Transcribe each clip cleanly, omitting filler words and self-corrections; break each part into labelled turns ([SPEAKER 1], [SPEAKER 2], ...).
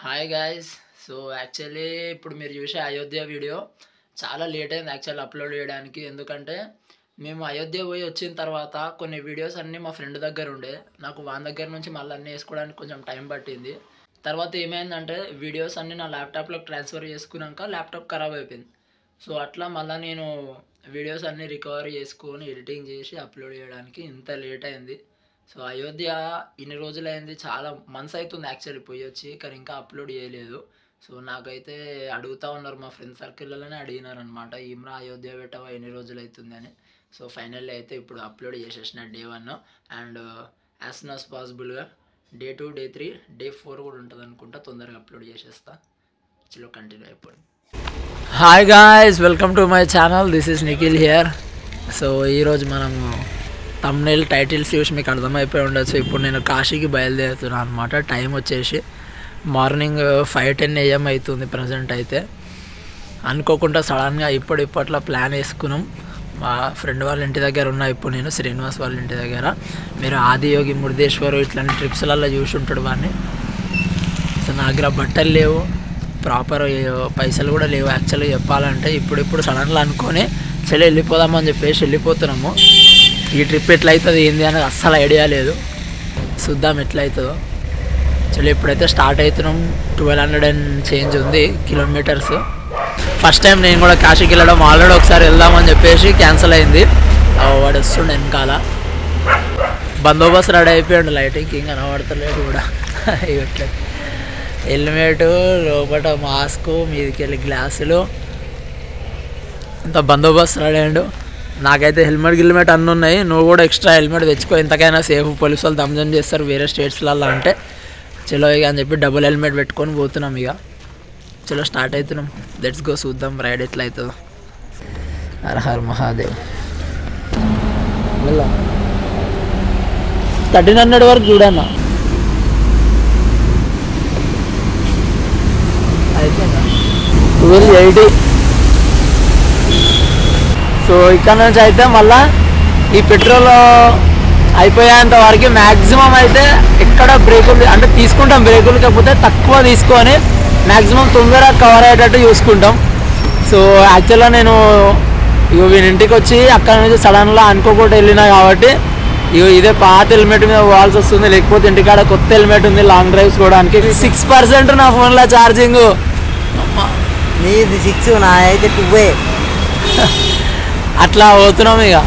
[SPEAKER 1] Hi guys. So actually ఇప్పుడు మీరు చూసే అయోధ్య వీడియో చాలా లేట్ అయింది యాక్చువల్లీ అప్లోడ్ చేయడానికి. ఎందుకంటే మేము అయోధ్య పోయి వచ్చిన తర్వాత కొన్ని వీడియోస్ అన్నీ మా ఫ్రెండ్ దగ్గర ఉండే, నాకు వాని దగ్గర నుంచి మళ్ళీ అన్నీ వేసుకోవడానికి కొంచెం టైం పట్టింది. తర్వాత ఏమైందంటే వీడియోస్ అన్నీ నా ల్యాప్టాప్లోకి ట్రాన్స్ఫర్ చేసుకున్నాక ల్యాప్టాప్ ఖరాబ్ అయిపోయింది. సో అట్లా మళ్ళీ నేను వీడియోస్ అన్నీ రికవరీ చేసుకొని ఎడిటింగ్ చేసి అప్లోడ్ చేయడానికి ఇంత లేట్ అయింది. సో అయోధ్య ఇన్ని రోజులైంది, చాలా మంత్స్ అవుతుంది యాక్చువల్లీ పోయి వచ్చి, కానీ ఇంకా అప్లోడ్ చేయలేదు. సో నాకైతే అడుగుతూ ఉన్నారు, మా ఫ్రెండ్ సర్కిల్లోనే అడిగినారు అనమాట, ఈమ్రా అయోధ్య పెట్టవా ఎన్ని రోజులు అవుతుంది అని. సో ఫైనల్లీ అయితే ఇప్పుడు అప్లోడ్ చేసేసిన day 1 and as soon as పాసిబుల్గా డే 2, డే 3, డే 4 కూడా ఉంటుంది అనుకుంటా, తొందరగా అప్లోడ్ చేసేస్తా. చలో కంటిన్యూ అయిపోయింది. Hi guys, welcome to my channel. This is Nikhil here. So ఈరోజు మనము తమ్నెయిల్ టైటిల్స్ చూసి మీకు అర్థమైపోయి ఉండొచ్చు. ఇప్పుడు నేను కాశీకి బయలుదేరుతున్నాను అనమాట. టైం వచ్చేసి మార్నింగ్ 5:10 AM అవుతుంది ప్రజెంట్. అయితే అనుకోకుండా సడన్గా ఇప్పట్లో ప్లాన్ వేసుకున్నాం. మా ఫ్రెండ్ వాళ్ళ ఇంటి దగ్గర ఉన్నా ఇప్పుడు నేను, శ్రీనివాస్ వాళ్ళ ఇంటి దగ్గర. మీరు ఆదియోగి, మురుదేశ్వరు ఇట్లాంటి ట్రిప్స్లలో చూసి ఉంటాడు వాడిని. సో నా దగ్గర బట్టలు లేవు, ప్రాపర్ పైసలు కూడా లేవు యాక్చువల్గా చెప్పాలంటే. ఇప్పుడు సడన్గా అనుకొని చలి వెళ్ళిపోదామని చెప్పేసి వెళ్ళిపోతున్నాము. ఈ ట్రిప్ ఎట్లయితుంది ఏంది అనేది అస్సలు ఐడియా లేదు, చూద్దాం ఎట్లయితుందో. చలో ఇప్పుడైతే స్టార్ట్ అవుతున్నాం. 1200 and చేంజ్ ఉంది కిలోమీటర్స్. ఫస్ట్ టైం నేను కూడా కాశీకి వెళ్ళడం, ఆల్రెడీ ఒకసారి వెళ్దామని చెప్పేసి క్యాన్సిల్ అయింది. వాడు వస్తుండే వెనకాల, బందోబస్తు రెడీ అయిపోయాడు, లైటింగ్ ఇంకా కనబడతలేడు కూడా. ఇట్లా హెల్మెట్, లోపల మాస్క్, మీదకి వెళ్ళి గ్లాసులు, ఇంత బందోబస్తు రెడీ అయ్యాడు. నాకైతే హెల్మెట్ అన్నీ ఉన్నాయి, నువ్వు కూడా ఎక్స్ట్రా హెల్మెట్ తెచ్చుకో, ఎంతకైనా సేఫ్. పోలీసు వాళ్ళు దమ్జం చేస్తారు వేరే స్టేట్స్లలో అంటే. చలో ఇక అని చెప్పి డబుల్ హెల్మెట్ పెట్టుకొని పోతున్నాం. ఇక చలో స్టార్ట్ అవుతున్నాం. లెట్స్ గో, చూద్దాం రైడ్ ఎట్లా అవుతుందో. హర హర్ మహాదేవ్. 1300 వరకు చూడన్నా అయిపోయిందా? 1280. సో ఇక్కడ నుంచి అయితే మళ్ళీ ఈ పెట్రోల్ అయిపోయేంత వరకు మ్యాక్సిమం అయితే ఎక్కడ బ్రేకులు అంటే తీసుకుంటాం, బ్రేకులు కాకపోతే తక్కువ తీసుకొని మ్యాక్సిమం తొందరగా కవర్ అయ్యేటట్టు చూసుకుంటాం. సో యాక్చువల్గా నేను వీని ఇంటికి వచ్చి అక్కడ నుంచి సడన్గా అనుకోకుండా వెళ్ళినా కాబట్టి ఇదే పాత హెల్మెట్ మీద పోవాల్సి వస్తుంది, లేకపోతే ఇంటికాడ కొత్త హెల్మెట్ ఉంది లాంగ్ డ్రైవ్స్ పోవడానికి. 6% నా ఫోన్లో ఛార్జింగ్.
[SPEAKER 2] నీది 6, నా అయితే 2.
[SPEAKER 1] అట్లా పోతున్నాం. ఇక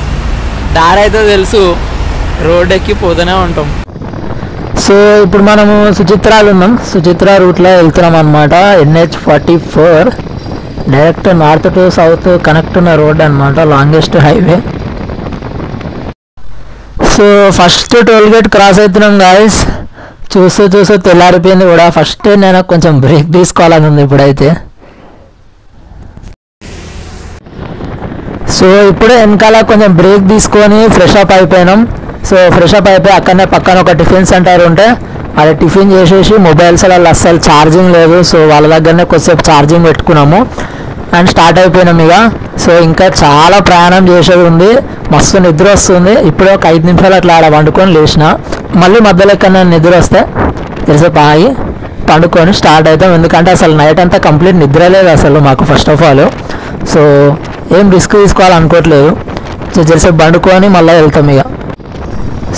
[SPEAKER 1] దారి అయితే తెలుసు, రోడ్ ఎక్కి పోతూనే ఉంటాం. సో ఇప్పుడు మనము సుచిత్రాలు ఉన్నాం, సుచిత్ర రూట్లో వెళ్తున్నాం అనమాట. NH44 direct north to south connect ఉన్న రోడ్ అనమాట, longest highway. So first toll gate cross అవుతున్నాం గాయస్. చూస్తూ తెల్లారిపోయింది కూడా. ఫస్ట్ నేను కొంచెం బ్రేక్ తీసుకోవాలని ఉంది ఇప్పుడైతే. సో ఇప్పుడే వెనకాల కొంచెం బ్రేక్ తీసుకొని ఫ్రెష్ అప్ అయిపోయినాం. సో ఫ్రెష్ అప్ అయిపోయి అక్కడనే పక్కన ఒక టిఫిన్ సెంటర్ ఉంటే అది టిఫిన్ చేసేసి, మొబైల్స్ అలా అస్సలు ఛార్జింగ్ లేదు, సో వాళ్ళ దగ్గరనే కొద్దిసేపు ఛార్జింగ్ పెట్టుకున్నాము అండ్ స్టార్ట్ అయిపోయినాం ఇక. సో ఇంకా చాలా ప్రయాణం చేసేది ఉంది, మస్తు నిద్ర వస్తుంది. ఇప్పుడే ఒక 5 నిమిషాలు అట్లా ఆడ వండుకొని లేచిన, మళ్ళీ మధ్యలో ఎక్కడ నిద్ర వస్తే తెలిసేపు ఆగి పండుకొని స్టార్ట్ అవుతాం. ఎందుకంటే అసలు నైట్ అంతా కంప్లీట్ నిద్ర లేదు అసలు మాకు ఫస్ట్ ఆఫ్ ఆల్. సో ఏం రిస్క్ తీసుకోవాలనుకోవట్లేదు, జరసేపు పండుకొని మళ్ళీ వెళ్తాం ఇక.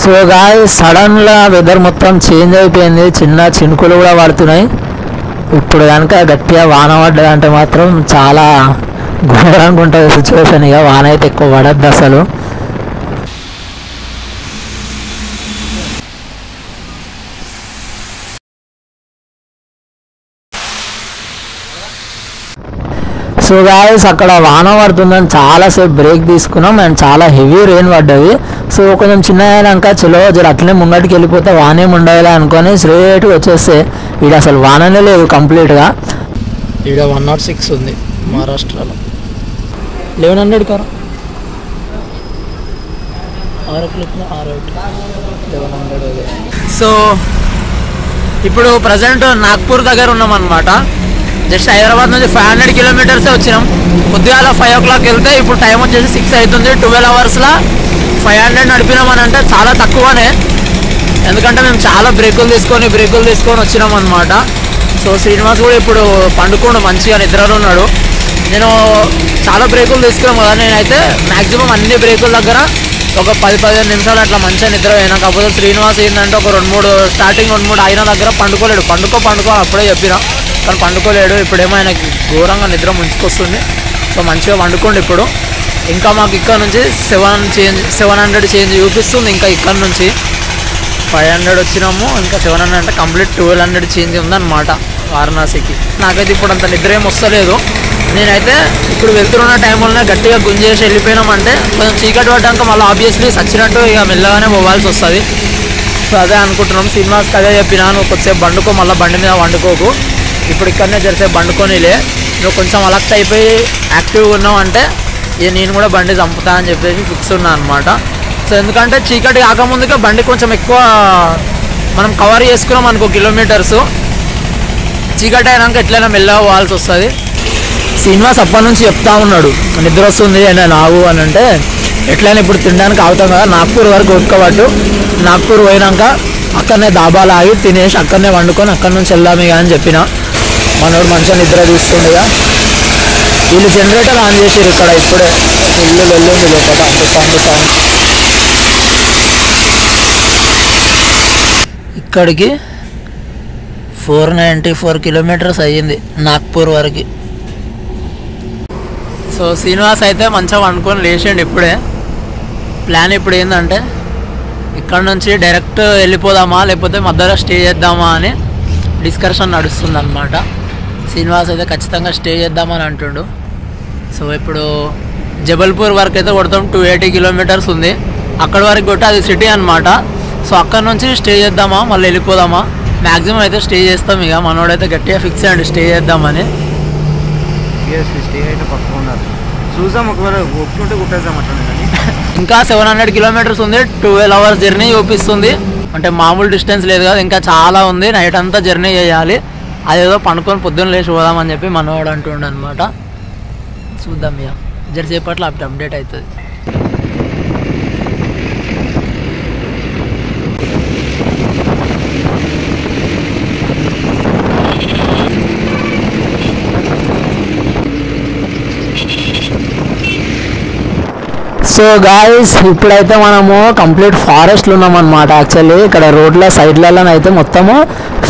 [SPEAKER 1] సో గాయ్స్ సడన్గా వెదర్ మొత్తం చేంజ్ అయిపోయింది, చిన్న చినుకులు కూడా పడుతున్నాయి. ఇప్పుడు కనుక గట్టిగా వాన పడ్డదంటే మాత్రం చాలా ఘోరంగా ఉంటుంది సిచ్యువేషన్. ఇక వాన అయితే ఎక్కువ పడద్దు అసలు. సో గాయస్ అక్కడ వాన పడుతుందని చాలాసేపు బ్రేక్ తీసుకున్నాం అండ్ చాలా హెవీ రెయిన్ పడ్డది. సో కొంచెం చిన్న అయినాక చలో జర అట్లనే ముంగటికి వెళ్ళిపోతే వానేం ఉండాలి అనుకొని స్ట్రేట్గా వచ్చేస్తే ఈడ అసలు వాననే లేదు కంప్లీట్గా. ఈడ 106 ఉంది మహారాష్ట్రలో. 1100 కారా 1100. సో ఇప్పుడు ప్రజెంట్ నాగ్పూర్ దగ్గర ఉన్నామన్నమాట. జస్ట్ హైదరాబాద్ నుంచి 500 కిలోమీటర్సే వచ్చినాం. పొద్దుగాల 5 o'clock వెళ్తే ఇప్పుడు టైం వచ్చేసి 6 అవుతుంది. 12 అవర్స్లో 500 నడిపినామని అంటే చాలా తక్కువనే, ఎందుకంటే మేము చాలా బ్రేకులు తీసుకొని వచ్చినాం అనమాట. సో శ్రీనివాస్ కూడా ఇప్పుడు పండుకోండు, మంచిగా నిద్రలో ఉన్నాడు. నేను చాలా బ్రేకులు తీసుకున్నాం కదా, నేనైతే మ్యాక్సిమం అన్ని బ్రేకుల దగ్గర ఒక 10-15 నిమిషాలు అట్లా మంచిగా నిద్ర అయినా. కాకపోతే శ్రీనివాస్ ఏంటంటే ఒక 2-3 అయిన దగ్గర పండుకోలేడు. పండుకో అప్పుడే చెప్పినా, కానీ పండుకోలేడు. ఇప్పుడేమో ఆయనకి ఘోరంగా నిద్ర ముంచుకొస్తుంది. సో మంచిగా పండుకోండి ఇప్పుడు. ఇంకా మాకు ఇక్కడ నుంచి 700 చేంజ్ చూపిస్తుంది. ఇంకా ఇక్కడ నుంచి 500 వచ్చినాము, ఇంకా 700 అంటే కంప్లీట్ 1200 చేంజ్ ఉందన్నమాట వారణాసికి. నాకైతే ఇప్పుడు అంత నిద్ర ఏం వస్తలేదు. నేనైతే ఇప్పుడు వెళ్తున్న టైంలోనే గట్టిగా గుంజేసి వెళ్ళిపోయినామంటే కొంచెం చీకటి పడ్డాక మళ్ళీ ఆబ్వియస్లీ సచ్చినట్టు ఇక మెల్లగానే పోవాల్సి వస్తుంది. సో అదే అనుకుంటున్నాం. సినిమాస్కి అదే చెప్పినా, నువ్వు కొద్దిసేపు బండుకో, మళ్ళీ బండి మీద వండుకోకు, ఇప్పుడు ఇక్కడనే జరిసేపు బండుకోనిలే, నువ్వు కొంచెం అలక్ట్ అయిపోయి యాక్టివ్గా ఉన్నావు అంటే ఇక నేను కూడా బండి చంపుతా అని చెప్పేసి ఫిక్స్ ఉన్నా అనమాట. సో ఎందుకంటే చీకటి కాకముందుకే బండి కొంచెం ఎక్కువ మనం కవర్ చేసుకున్నాం అనుకో కిలోమీటర్స్, చీకటి అయినాక ఎట్లయినా మెల్లగా పోవాల్సి వస్తుంది. శ్రీనివాస్ అప్పటి నుంచి చెప్తా ఉన్నాడు, నిద్ర వస్తుంది నేను ఆగు అని. అంటే ఎట్లయినా ఇప్పుడు తినడానికి ఆగుతాం కదా, నాగ్పూర్ వరకు ఒక్కబట్టు, నాగ్పూర్ పోయినాక అక్కడనే దాబాలు ఆగి తినేసి అక్కడనే వండుకొని అక్కడి నుంచి వెళ్దామే అని చెప్పిన. మనోడు మంచిగా నిద్ర తీస్తుండగా వీళ్ళు జనరేటర్ ఆన్ చేసారు ఇక్కడ. ఇప్పుడే ఇల్లు వెళ్ళింది లోపల ఇక్కడికి 494 కిలోమీటర్స్ అయ్యింది నాగ్పూర్ వరకు. సో శ్రీనివాస్ అయితే మంచిగా వండుకొని లేచిండు ఇప్పుడే. ప్లాన్ ఇప్పుడు ఏంటంటే ఇక్కడ నుంచి డైరెక్ట్ వెళ్ళిపోదామా లేకపోతే మధ్యలో స్టే చేద్దామా అని డిస్కషన్ నడుస్తుంది అనమాట. శ్రీనివాస్ అయితే ఖచ్చితంగా స్టే చేద్దామని అంటుండు. సో ఇప్పుడు జబల్పూర్ వరకు అయితే కొడతాం, 280 కిలోమీటర్స్ ఉంది. అక్కడి వరకు కొట్టి అది సిటీ అనమాట. సో అక్కడ నుంచి స్టే చేద్దామా మళ్ళీ వెళ్ళిపోదామా, మ్యాక్సిమం అయితే స్టే చేస్తాం. ఇక మనోడైతే గట్టిగా ఫిక్స్ అయ్యండి స్టే చేద్దామని.
[SPEAKER 2] స్టే అయితే పక్క ఉన్నారు, చూసాం ఒకవేళ ఒప్పుకుంటే కుట్టేద్దాం అట్లా.
[SPEAKER 1] ఇంకా 700 కిలోమీటర్స్ ఉంది, 12 అవర్స్ జర్నీ చూపిస్తుంది. అంటే మామూలు డిస్టెన్స్ లేదు కదా, ఇంకా చాలా ఉంది. నైట్ అంతా జర్నీ చేయాలి. అదేదో పండుకొని పొద్దున్న లేచి పోదామని చెప్పి మనవాడు అంటుండే అనమాట. చూద్దాం ఇక జరసేపట్లో అప్డేట్ అవుతుంది. సో గాయస్ ఇప్పుడైతే మనము కంప్లీట్ ఫారెస్ట్లో ఉన్నామన్నమాట. యాక్చువల్లీ ఇక్కడ రోడ్ల సైడ్లలో అయితే మొత్తము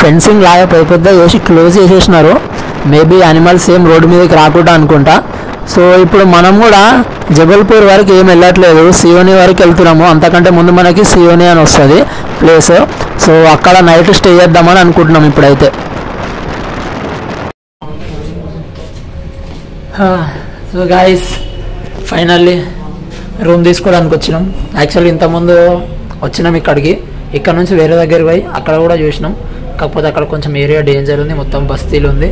[SPEAKER 1] ఫెన్సింగ్ లాగా పెద్ద చేసి క్లోజ్ చేసేసినారు. మేబీ యానిమల్స్ ఏం రోడ్డు మీదకి రాకుండా అనుకుంటా. సో ఇప్పుడు మనం కూడా జబల్పూర్ వరకు ఏం వెళ్ళట్లేదు, సియోని వరకు వెళ్తున్నాము. అంతకంటే ముందు మనకి సియోని అని వస్తుంది ప్లేస్. సో అక్కడ నైట్ స్టే చేద్దామని అనుకుంటున్నాం ఇప్పుడైతే. సో గాయస్ ఫైనల్లీ రూమ్ తీసుకోవడానికి వచ్చినాం. యాక్చువల్లీ ఇంతకుముందు వచ్చినాం ఇక్కడికి, ఇక్కడ నుంచి వేరే దగ్గరికి పోయి అక్కడ కూడా చూసినాం. కాకపోతే అక్కడ కొంచెం ఏరియా డేంజర్ ఉంది, మొత్తం బస్తీలు ఉంది.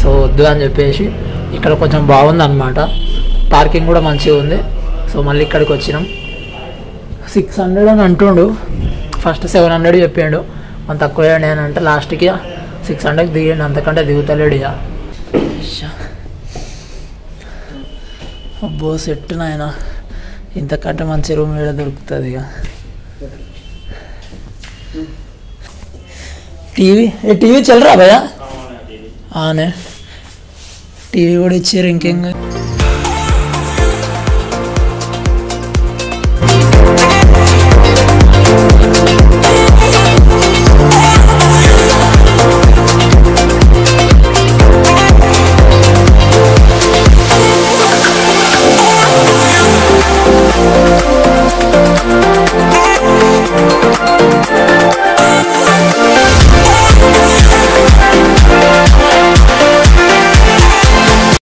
[SPEAKER 1] సో వద్దు అని చెప్పేసి ఇక్కడ కొంచెం బాగుంది అనమాట, పార్కింగ్ కూడా మంచిగా ఉంది. సో మళ్ళీ ఇక్కడికి వచ్చినాం. 600 అని అంటుండు, ఫస్ట్ 700 చెప్పాడు. మన తక్కువ నేను అంటే లాస్ట్కి 600కి దిగండి, అంతకంటే దిగుతలేడు ఇక. అబ్బో సెట్ నాయన, ఇంతకంటే మంచి రూమ్ ఏడ దొరుకుతుంది ఇక. టీవీ చల్లరా భయ్యా? టీవీ కూడా ఇచ్చారు ఇంకేం.